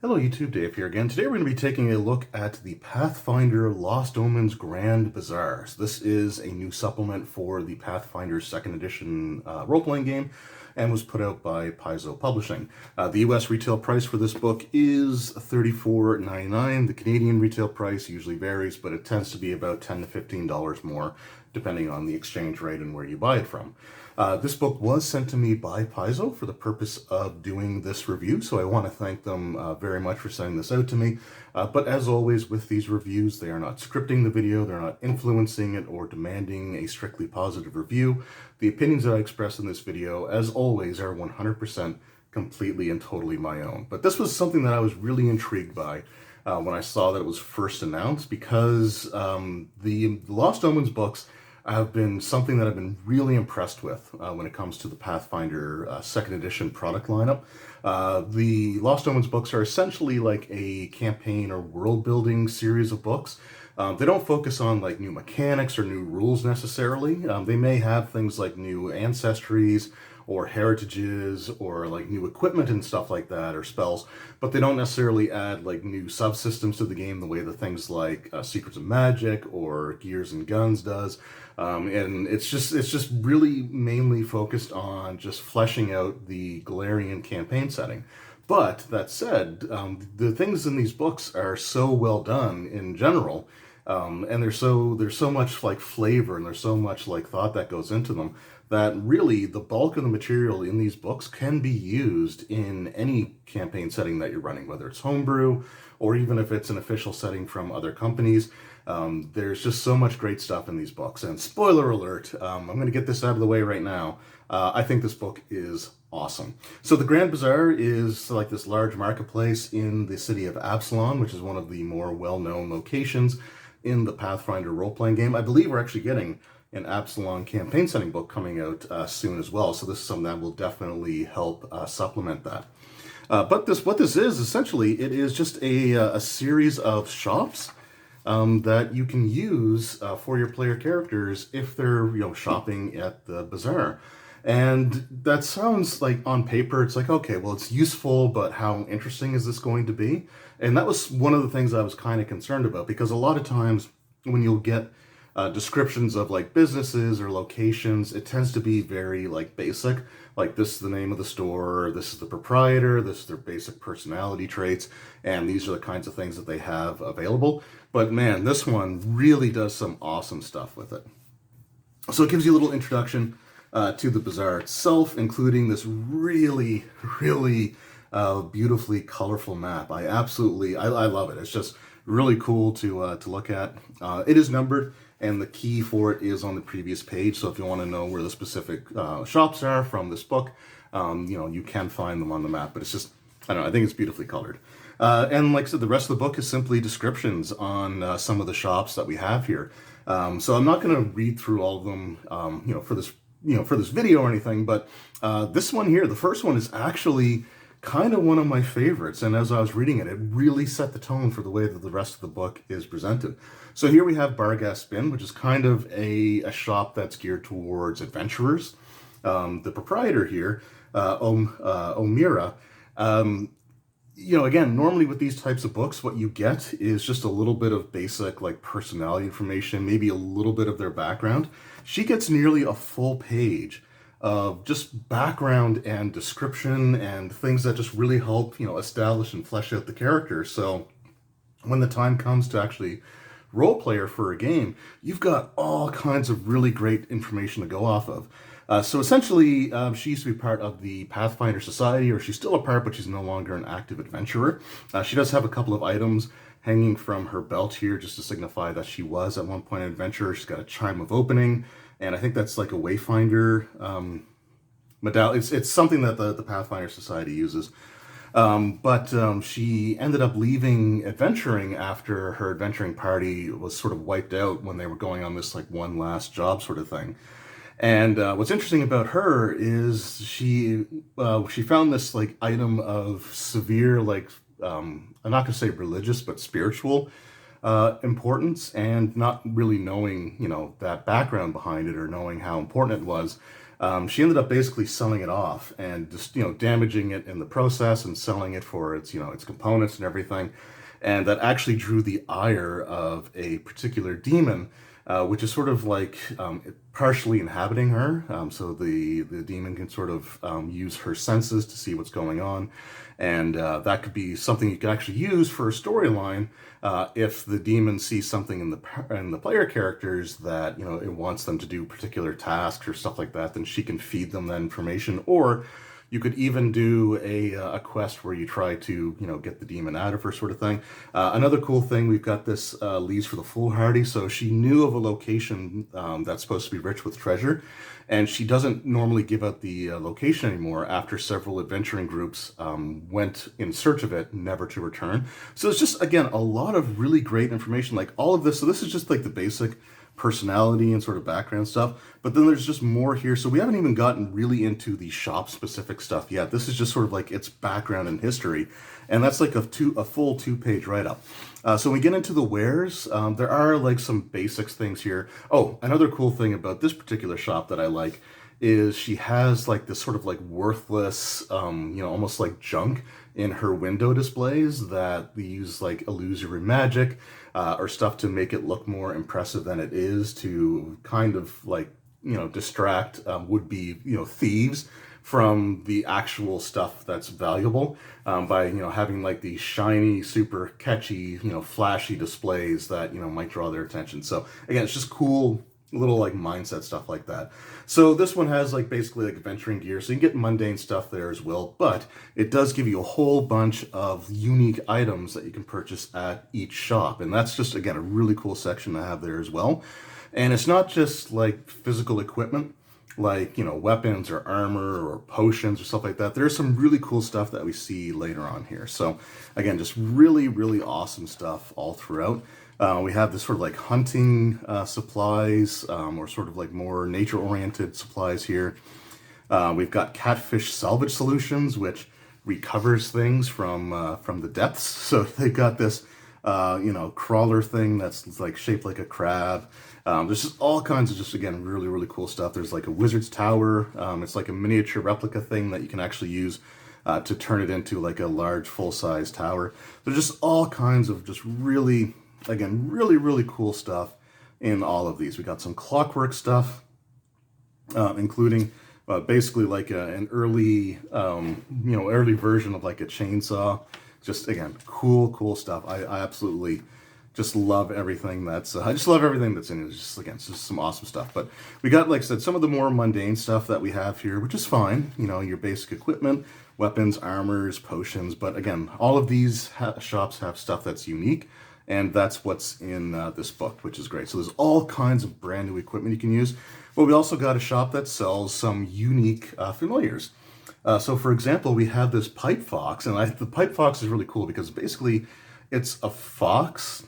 Hello YouTube, Dave here again. Today we're going to be taking a look at the Pathfinder Lost Omens Grand Bazaar. So this is a new supplement for the Pathfinder 2nd edition role-playing game and was put out by Paizo Publishing. The US retail price for this book is $34.99. The Canadian retail price usually varies, but it tends to be about $10 to $15 more depending on the exchange rate and where you buy it from. This book was sent to me by Paizo for the purpose of doing this review, so I want to thank them very much for sending this out to me. But as always with these reviews, they are not scripting the video, they're not influencing it or demanding a strictly positive review. The opinions that I express in this video, as always, are 100% completely and totally my own. But this was something that I was really intrigued by when I saw that it was first announced, because the Lost Omens books have been something that I've been really impressed with when it comes to the Pathfinder 2nd edition product lineup. The Lost Omens books are essentially like a campaign or world building series of books. They don't focus on like new mechanics or new rules necessarily. They may have things like new ancestries or heritages or like new equipment and stuff like that, or spells, but they don't necessarily add like new subsystems to the game the way that things like Secrets of Magic or Gears and Guns does. And it's just really mainly focused on just fleshing out the Galarian campaign setting. But that said, the things in these books are so well done in general, and there's so much like flavor and there's so much like thought that goes into them, that really the bulk of the material in these books can be used in any campaign setting that you're running, whether it's homebrew or even if it's an official setting from other companies. There's just so much great stuff in these books. And spoiler alert, I'm going to get this out of the way right now. I think this book is awesome. So the Grand Bazaar is like this large marketplace in the city of Absalom, which is one of the more well-known locations in the Pathfinder role-playing game. I believe we're actually getting an Absalom campaign setting book coming out soon as well. So this is something that will definitely help supplement that. But what this is, essentially, it is just a series of shops that you can use for your player characters if they're shopping at the bazaar. And that sounds like, on paper, it's like, okay, well, it's useful, but how interesting is this going to be? And that was one of the things I was kind of concerned about, because a lot of times when you'll get descriptions of like businesses or locations, it tends to be very like basic, like this is the name of the store, this is the proprietor, this is their basic personality traits, and these are the kinds of things that they have available. But man, this one really does some awesome stuff with it. So it gives you a little introduction to the bazaar itself, including this really beautifully colorful map. I love it. It's just really cool to look at. It is numbered, and the key for it is on the previous page. So if you want to know where the specific shops are from this book, you can find them on the map. But it's just, I don't know, I think it's beautifully colored. And like I said, the rest of the book is simply descriptions on some of the shops that we have here. So I'm not going to read through all of them, for this video or anything. But this one here, the first one, is actually kind of one of my favorites, and as I was reading it, it really set the tone for the way that the rest of the book is presented. So here we have Bargaspin, which is kind of a shop that's geared towards adventurers. The proprietor here, Omira, again, normally with these types of books, what you get is just a little bit of basic like personality information, maybe a little bit of their background. She gets nearly a full page of just background and description and things that just really help, establish and flesh out the character. So when the time comes to actually role player for a game, you've got all kinds of really great information to go off of. So essentially, she used to be part of the Pathfinder Society, or she's still a part, but she's no longer an active adventurer. She does have a couple of items hanging from her belt here, just to signify that she was at one point an adventurer. She's got a Chime of Opening, and I think that's like a Wayfinder medallion. It's something that the Pathfinder Society uses. But she ended up leaving adventuring after her adventuring party was sort of wiped out when they were going on this like one last job sort of thing. And what's interesting about her is she found this like item of severe, like, I'm not going to say religious, but spiritual importance, and not really knowing, that background behind it or knowing how important it was. she ended up basically selling it off and just, damaging it in the process and selling it for its, its components and everything. And that actually drew the ire of a particular demon, which is sort of like partially inhabiting her. So the demon can sort of use her senses to see what's going on. And that could be something you can actually use for a storyline if the demon sees something in the player characters that, it wants them to do particular tasks or stuff like that, then she can feed them that information. Or you could even do a quest where you try to, get the demon out of her, sort of thing. Another cool thing, we've got this Leaves for the Foolhardy. So she knew of a location that's supposed to be rich with treasure, and she doesn't normally give out the location anymore after several adventuring groups went in search of it, never to return. So it's just, again, a lot of really great information, like all of this. So this is just like the basic personality and sort of background stuff, but then there's just more here. So we haven't even gotten really into the shop specific stuff yet. This is just sort of like its background and history, and that's like a full 2-page write-up. So when we get into the wares, there are like some basics things here. Oh, another cool thing about this particular shop that I like is she has like this sort of like worthless, almost like junk in her window displays that we use like illusory magic or stuff to make it look more impressive than it is, to kind of like, distract would-be, thieves from the actual stuff that's valuable by, having like these shiny, super catchy, flashy displays that, might draw their attention. So again, it's just cool little like mindset stuff like that. So this one has like basically like adventuring gear, so you can get mundane stuff there as well, but it does give you a whole bunch of unique items that you can purchase at each shop, and that's just, again, a really cool section to have there as well. And it's not just like physical equipment, like, weapons or armor or potions or stuff like that. There's some really cool stuff that we see later on here. So again, just really, really awesome stuff all throughout. We have this sort of like hunting supplies, or sort of like more nature-oriented supplies here. We've got Catfish salvage solutions, which recovers things from the depths. So they've got this, crawler thing that's like shaped like a crab. There's just all kinds of just, again, really, really cool stuff. There's like a wizard's tower. It's like a miniature replica thing that you can actually use to turn it into like a large full-size tower. There's just all kinds of just really, again, really, really cool stuff in all of these. We got some clockwork stuff, including basically like an early, early version of like a chainsaw. Just, again, cool stuff. I absolutely just love everything that's, I just love everything that's in it. It's just, again, it's just some awesome stuff. But we got, like I said, some of the more mundane stuff that we have here, which is fine. Your basic equipment, weapons, armors, potions. But again, all of these shops have stuff that's unique. And that's what's in this book, which is great. So there's all kinds of brand new equipment you can use. But we also got a shop that sells some unique familiars. So for example, we have this pipe fox, and the pipe fox is really cool because basically it's a fox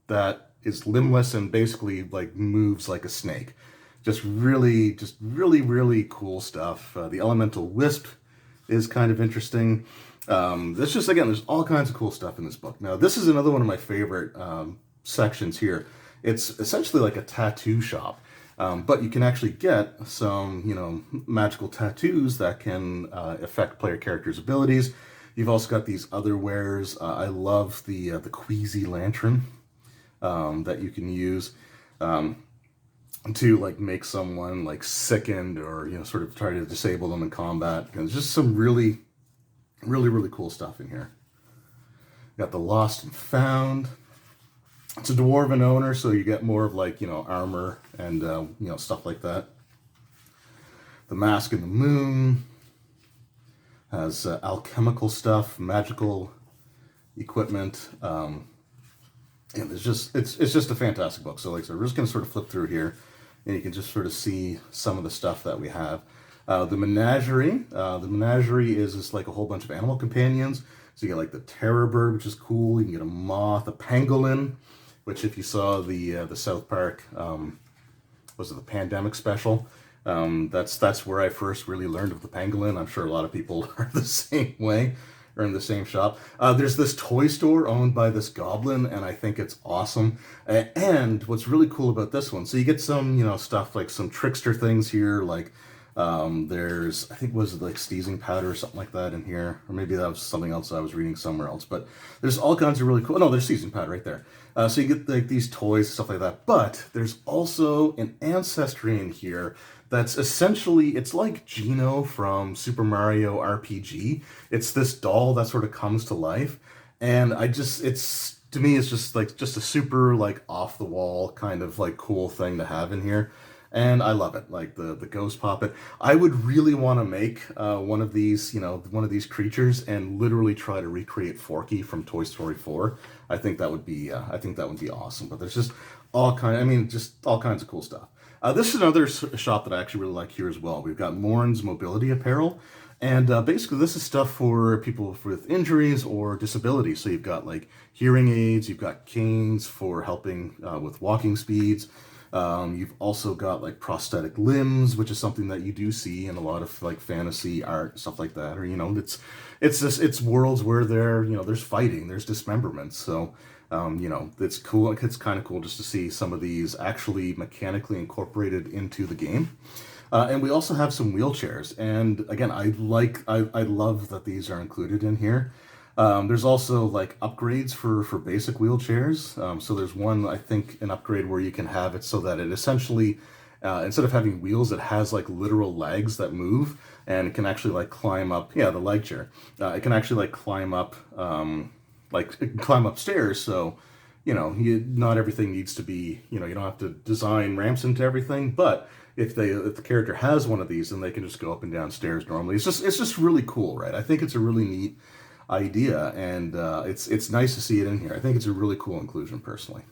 that is limbless and basically like moves like a snake. Just really, really cool stuff. The elemental wisp is kind of interesting. This just, again, there's all kinds of cool stuff in this book. Now, this is another one of my favorite sections here. It's essentially like a tattoo shop, but you can actually get some, magical tattoos that can affect player characters' abilities. You've also got these other wares. I love the Queasy Lantern that you can use to like make someone like sickened or, sort of try to disable them in combat. And there's just some really cool stuff in here. Got the Lost and Found. It's a dwarven owner, so you get more of like, armor and, stuff like that. The Mask of the Moon has alchemical stuff, magical equipment. And it's just a fantastic book. So like I said, we're just going to sort of flip through here and you can just sort of see some of the stuff that we have. The Menagerie. The Menagerie is just like a whole bunch of animal companions. So you get like the terror bird, which is cool. You can get a moth, a pangolin, which if you saw the South Park, was it the pandemic special? That's where I first really learned of the pangolin. I'm sure a lot of people are the same way, or in the same shop. There's this toy store owned by this goblin, and I think it's awesome. And what's really cool about this one, so you get some, stuff like some trickster things here, like There's, I think, was it like steezing powder or something like that in here, or maybe that was something else I was reading somewhere else. But there's all kinds of really cool. No, there's steezing powder right there. So you get like these toys and stuff like that. But there's also an ancestry in here that's essentially, it's like Geno from Super Mario RPG. It's this doll that sort of comes to life, and it's, to me, it's just a super like off the wall kind of like cool thing to have in here. And I love it, like the ghost puppet. I would really want to make one of these, one of these creatures, and literally try to recreate Forky from Toy Story 4. I think that would be awesome. But there's just just all kinds of cool stuff. This is another shop that I actually really like here as well. We've got Morin's Mobility Apparel, and basically this is stuff for people with injuries or disabilities. So you've got like hearing aids, you've got canes for helping with walking speeds. You've also got like prosthetic limbs, which is something that you do see in a lot of like fantasy art, stuff like that. Or it's worlds where there's fighting, there's dismemberment. So it's cool. It's kind of cool just to see some of these actually mechanically incorporated into the game. And we also have some wheelchairs, and again, I love that these are included in here. There's also like upgrades for basic wheelchairs. So there's one, I think, an upgrade where you can have it so that it essentially, instead of having wheels, it has like literal legs that move, and it can actually like climb up. Yeah, the leg chair. It can actually like climb up, climb upstairs. So, not everything needs to be, you don't have to design ramps into everything, but if the character has one of these, then they can just go up and down stairs normally. It's just really cool, right? I think it's a really neat idea, and it's nice to see it in here. I think it's a really cool inclusion, personally.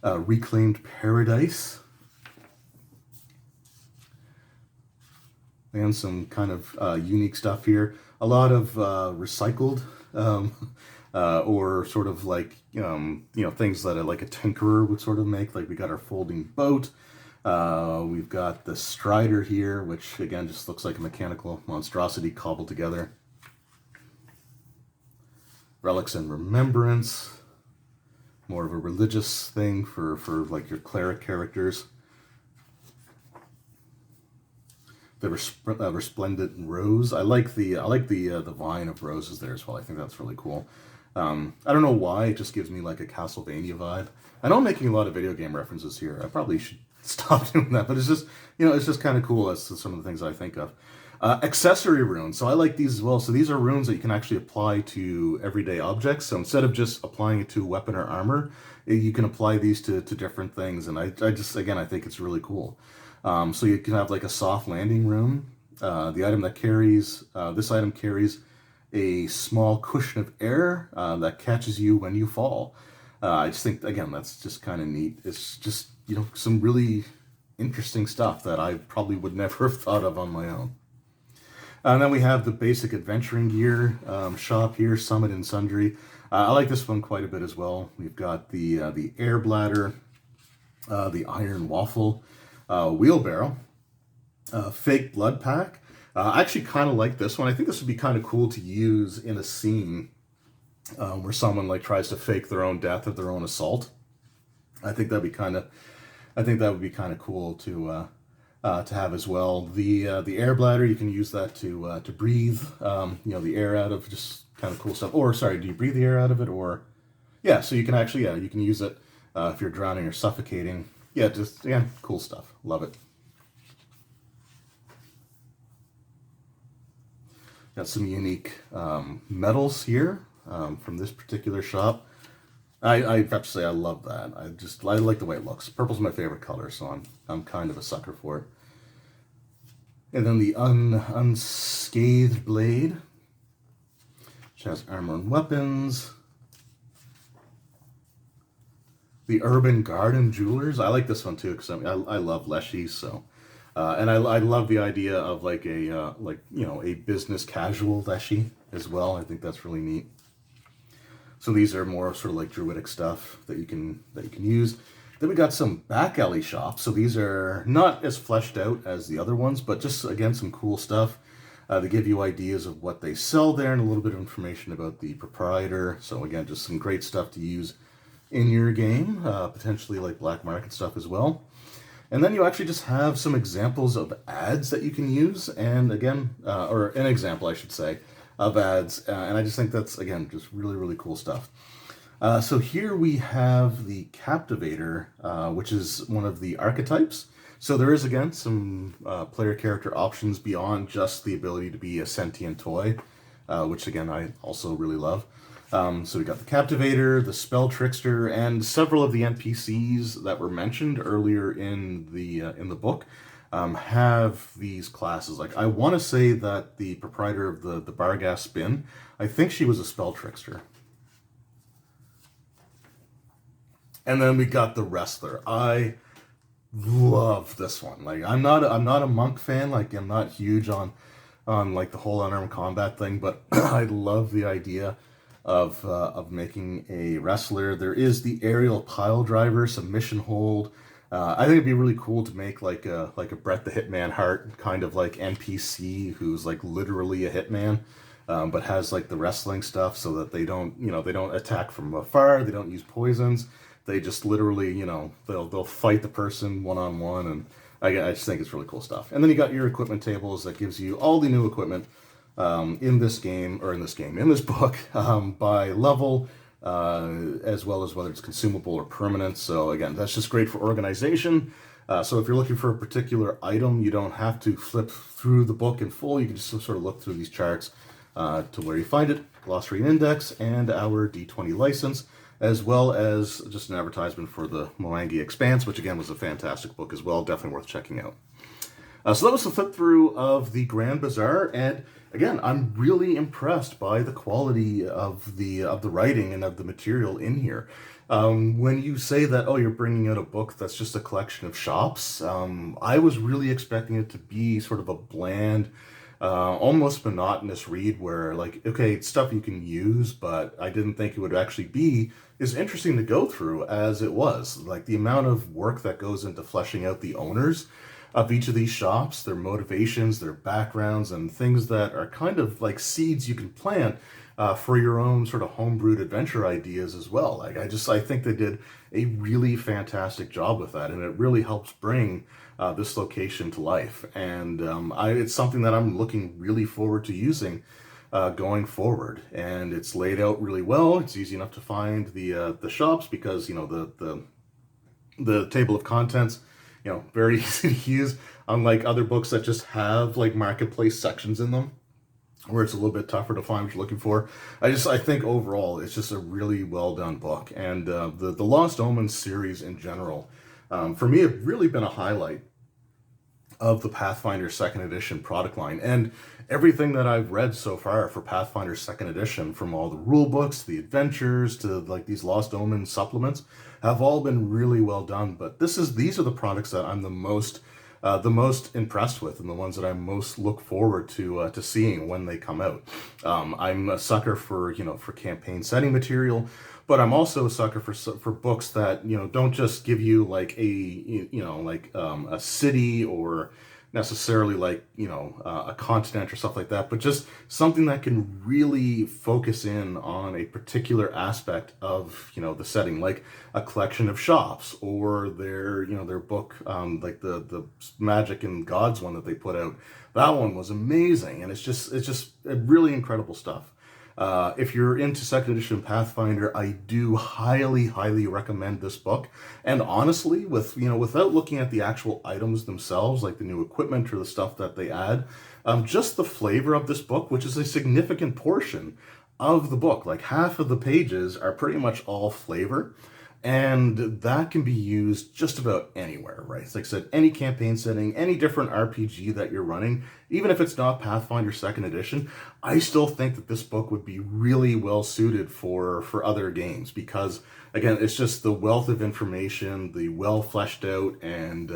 Reclaimed Paradise, and some kind of unique stuff here. A lot of recycled or sort of like things that like a tinkerer would sort of make. Like we got our folding boat. We've got the Strider here, which again just looks like a mechanical monstrosity cobbled together. Relics and Remembrance, more of a religious thing for like your cleric characters. The Resplendent Rose. I like the vine of roses there as well. I think that's really cool. I don't know why, it just gives me like a Castlevania vibe. I know I'm making a lot of video game references here. I probably should stop doing that, but it's just kind of cool as to some of the things I think of. Accessory Runes. So I like these as well. So these are runes that you can actually apply to everyday objects. So instead of just applying it to weapon or armor, you can apply these to different things. And I think it's really cool. So you can have like a soft landing rune. The item that carries, this item carries a small cushion of air that catches you when you fall. I just think, again, that's just kind of neat. It's just, some really interesting stuff that I probably would never have thought of on my own. And then we have the basic adventuring gear shop here, Summit and Sundry. I like this one quite a bit as well. We've got the air bladder, the iron waffle, wheelbarrow, fake blood pack. I actually kind of like this one. I think this would be kind of cool to use in a scene where someone like tries to fake their own death of their own assault. I think that would be kind of cool to have as well. The air bladder, you can use that to breathe the air out of, just kind of cool stuff. Or sorry, do you breathe the air out of it? Or yeah, so you can actually you can use it if you're drowning or suffocating. Yeah, just again, cool stuff. Love it. Got some unique medals here from this particular shop. I have to say I love that. I like the way it looks. Purple's my favorite color, so I'm kind of a sucker for it. And then the Unscathed Blade, which has armor and weapons. The Urban Garden Jewelers. I like this one too because I love Leshy, so and I love the idea of like a business casual Leshy as well. I think that's really neat. So these are more sort of like druidic stuff that you can use. Then we got some back alley shops. So these are not as fleshed out as the other ones, but just again some cool stuff. They give you ideas of what they sell there and a little bit of information about the proprietor. So again, just some great stuff to use in your game, potentially like black market stuff as well. And then you actually just have some examples of ads that you can use, and again, or an example, I should say, of ads. And I just think that's, again, just really, really cool stuff. So here we have the Captivator, which is one of the archetypes. So there is, again, some player character options beyond just the ability to be a sentient toy, which, again, I also really love. So we got the Captivator, the Spell Trickster, and several of the NPCs that were mentioned earlier in the book have these classes. Like, I want to say that the proprietor of the Bargas Spin, I think she was a Spell Trickster. And then we got the Wrestler. I love this one. Like, I'm not a monk fan. Like, I'm not huge on like the whole unarmed combat thing, but I love the idea of making a wrestler. There is the aerial pile driver, submission hold. I think it'd be really cool to make like a Brett the Hitman Hart kind of like NPC who's like literally a hitman, but has like the wrestling stuff so that they don't attack from afar. They don't use poisons. They just literally, they'll fight the person one-on-one, and I just think it's really cool stuff. And then you got your equipment tables that gives you all the new equipment in this book, by level, as well as whether it's consumable or permanent. So again, that's just great for organization. So if you're looking for a particular item, you don't have to flip through the book in full. You can just sort of look through these charts to where you find it, glossary and index, and our D20 license, as well as just an advertisement for the Moangi Expanse, which again was a fantastic book as well, definitely worth checking out. So that was the flip through of the Grand Bazaar, and again, I'm really impressed by the quality of the writing and of the material in here. When you say that, oh, you're bringing out a book that's just a collection of shops, I was really expecting it to be sort of a bland, almost monotonous read where, like, okay, it's stuff you can use, but I didn't think it would actually be as interesting to go through as it was. Like, the amount of work that goes into fleshing out the owners of each of these shops, their motivations, their backgrounds, and things that are kind of like seeds you can plant for your own sort of homebrewed adventure ideas as well. Like, I think they did a really fantastic job with that, and it really helps bring this location to life. And it's something that I'm looking really forward to using going forward. And it's laid out really well. It's easy enough to find the shops because, the table of contents, very easy to use, unlike other books that just have like marketplace sections in them where it's a little bit tougher to find what you're looking for. I think overall it's just a really well done book, and the Lost Omens series in general, for me, have really been a highlight of the Pathfinder 2nd edition product line. And everything that I've read so far for Pathfinder 2nd edition, from all the rule books, the adventures, to like these Lost Omens supplements, have all been really well done. But these are the products that I'm the most impressed with, and the ones that I most look forward to seeing when they come out. I'm a sucker for campaign setting material, but I'm also a sucker for books that don't just give you like a city, or necessarily like a continent or stuff like that, but just something that can really focus in on a particular aspect of the setting, like a collection of shops, or their book, like the Magic and Gods one that they put out. That one was amazing, and it's just really incredible stuff. If you're into 2nd edition Pathfinder, I do highly recommend this book. And honestly, without looking at the actual items themselves, like the new equipment or the stuff that they add, just the flavor of this book, which is a significant portion of the book, like half of the pages are pretty much all flavor. And that can be used just about anywhere, right? Like I said, any campaign setting, any different RPG that you're running, even if it's not Pathfinder 2nd edition, I still think that this book would be really well suited for other games, because, again, it's just the wealth of information, the well fleshed out and,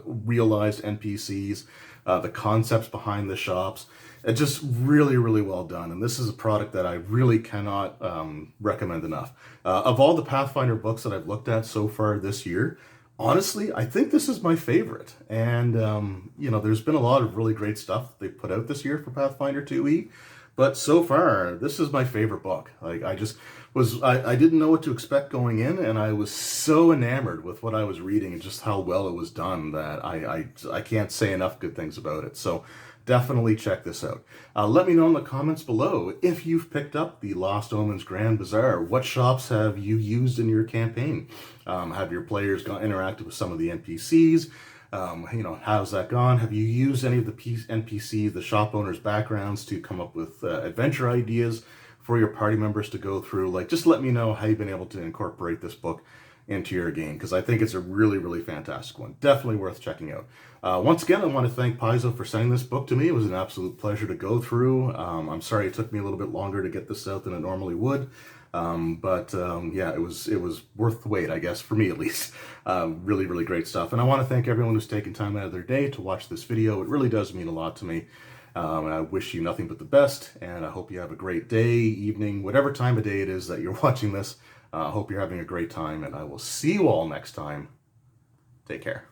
realized NPCs, the concepts behind the shops. It's just really well done, and this is a product that I really cannot recommend enough. Of all the Pathfinder books that I've looked at so far this year, honestly, I think this is my favorite. And there's been a lot of really great stuff that they put out this year for Pathfinder 2e, But so far, this is my favorite book. Like, I didn't know what to expect going in, and I was so enamored with what I was reading and just how well it was done that I can't say enough good things about it. So definitely check this out. Let me know in the comments below if you've picked up the Lost Omens Grand Bazaar. What shops have you used in your campaign? Have your players interacted with some of the NPCs? How's that gone? Have you used any of the NPCs, the shop owners' backgrounds to come up with adventure ideas for your party members to go through? Like, just let me know how you've been able to incorporate this book into your game, because I think it's a really, really fantastic one. Definitely worth checking out. Once again, I want to thank Paizo for sending this book to me. It was an absolute pleasure to go through. I'm sorry it took me a little bit longer to get this out than it normally would. Yeah, it was worth the wait, I guess, for me at least. Really, really great stuff. And I want to thank everyone who's taken time out of their day to watch this video. It really does mean a lot to me. And I wish you nothing but the best, and I hope you have a great day, evening, whatever time of day it is that you're watching this. I hope you're having a great time, and I will see you all next time. Take care.